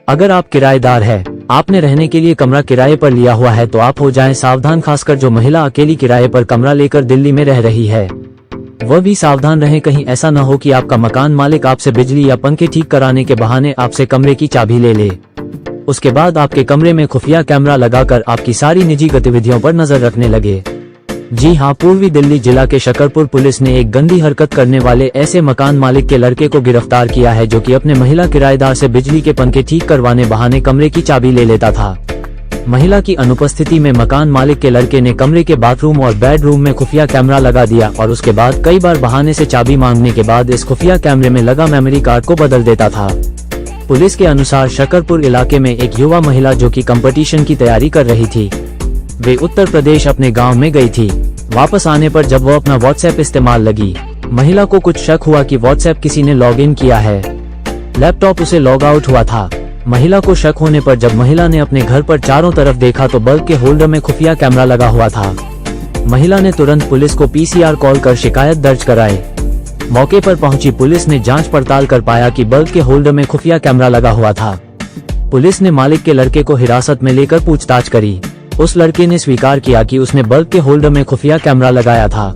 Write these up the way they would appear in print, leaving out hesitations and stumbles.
अगर आप किराएदार है, आपने रहने के लिए कमरा किराए पर लिया हुआ है तो आप हो जाएं सावधान, खासकर जो महिला अकेली किराए पर कमरा लेकर दिल्ली में रह रही है। वह भी सावधान रहें, कहीं ऐसा न हो कि आपका मकान मालिक आपसे बिजली या पंखे ठीक कराने के बहाने आपसे कमरे की चाबी ले ले। उसके बाद आपके कमरे में खुफिया कैमरा लगाकर आपकी सारी निजी गतिविधियों पर नजर रखने लगे। जी हां, पूर्वी दिल्ली जिला के शकरपुर पुलिस ने एक गंदी हरकत करने वाले ऐसे मकान मालिक के लड़के को गिरफ्तार किया है जो कि अपने महिला किराएदार से बिजली के पंखे ठीक करवाने बहाने कमरे की चाबी ले लेता था। महिला की अनुपस्थिति में मकान मालिक के लड़के ने कमरे के बाथरूम और बेडरूम में खुफिया कैमरा लगा दिया और उसके बाद कई बार बहाने से चाबी मांगने के बाद इस खुफिया कैमरे में लगा मेमोरी कार्ड को बदल देता था। पुलिस के अनुसार शकरपुर इलाके में एक युवा महिला जो कि कंपटीशन की तैयारी कर रही थी, वे उत्तर प्रदेश अपने गांव में गई थी। वापस आने पर जब वो अपना व्हाट्सएप इस्तेमाल लगी, महिला को कुछ शक हुआ कि व्हाट्सएप किसी ने लॉग इन किया है। लैपटॉप उसे लॉग आउट हुआ था। महिला को शक होने पर जब महिला ने अपने घर पर चारों तरफ देखा तो बल्ब के होल्डर में खुफिया कैमरा लगा हुआ था। महिला ने तुरंत पुलिस को पीसीआर कॉल कर शिकायत दर्ज कराई। मौके पर पहुंची पुलिस ने जांच पड़ताल कर पाया कि बल्ब के होल्डर में खुफिया कैमरा लगा हुआ था। पुलिस ने मालिक के लड़के को हिरासत में लेकर पूछताछ करी। उस लड़के ने स्वीकार किया कि उसने बल्ब के होल्डर में खुफिया कैमरा लगाया था।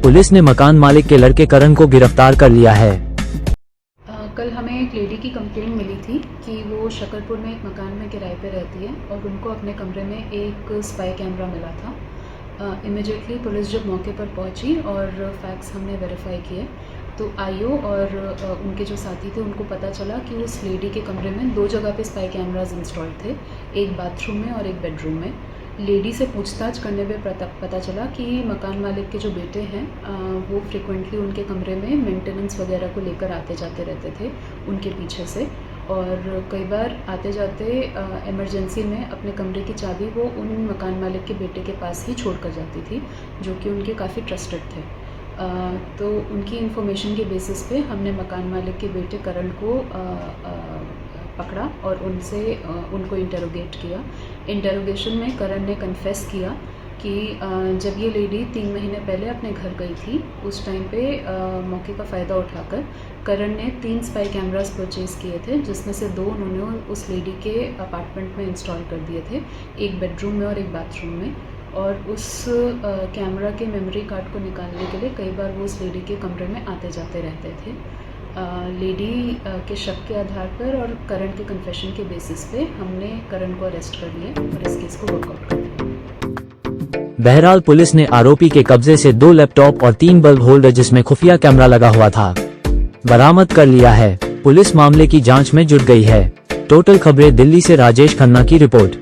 पुलिस ने मकान मालिक के लड़के करण को गिरफ्तार कर लिया है। कल हमें एक लेडी की कंप्लेंट मिली थी कि वो शकरपुर में एक मकान में किराए पे रहती है और उनको अपने कमरे में एक स्पाई कैमरा मिला था। इमीडिएटली पुलिस जब मौके पर पहुंची और फैक्ट्स हमने वेरीफाई किए तो आईओ और उनके जो साथी थे उनको पता चला कि उस लेडी के कमरे में 2 जगह पे स्पाई कैमराज इंस्टॉल थे, एक बाथरूम में और एक बेडरूम में। लेडी से पूछताछ करने पे पता चला कि मकान मालिक के जो बेटे हैं वो फ्रिक्वेंटली उनके कमरे में मेंटेनेंस वगैरह को लेकर आते जाते रहते थे उनके पीछे से, और कई बार आते जाते इमरजेंसी में अपने कमरे की चाबी वो उन मकान मालिक के बेटे के पास ही छोड़ कर जाती थी, जो कि उनके काफ़ी ट्रस्टेड थे। तो उनकी इन्फॉर्मेशन के बेसिस पे हमने मकान मालिक के बेटे करण को पकड़ा और उनको इंटरोगेट किया। इंटरोगेशन में करण ने कन्फेस किया कि जब ये लेडी 3 महीने पहले अपने घर गई थी उस टाइम पे मौके का फ़ायदा उठाकर करण ने 3 स्पाई कैमरास परचेज़ किए थे, जिसमें से 2 उन्होंने उस लेडी के अपार्टमेंट में इंस्टॉल कर दिए थे, एक बेडरूम में और एक बाथरूम में। और उस कैमरा के मेमोरी कार्ड को निकालने के लिए कई बार वो उस लेडी के कमरे में आते जाते रहते थे। लेडी के शक के आधार पर और करण के कन्फेशन के बेसिस पे हमने करण को अरेस्ट कर लिया और इस केस को वर्कआउट कर दिया। बहरहाल पुलिस ने आरोपी के कब्जे से 2 लैपटॉप और 3 बल्ब होल्डर जिसमें खुफिया कैमरा लगा हुआ था बरामद कर लिया है। पुलिस मामले की जांच में जुट गई है। टोटल खबरें दिल्ली से राजेश खन्ना की रिपोर्ट।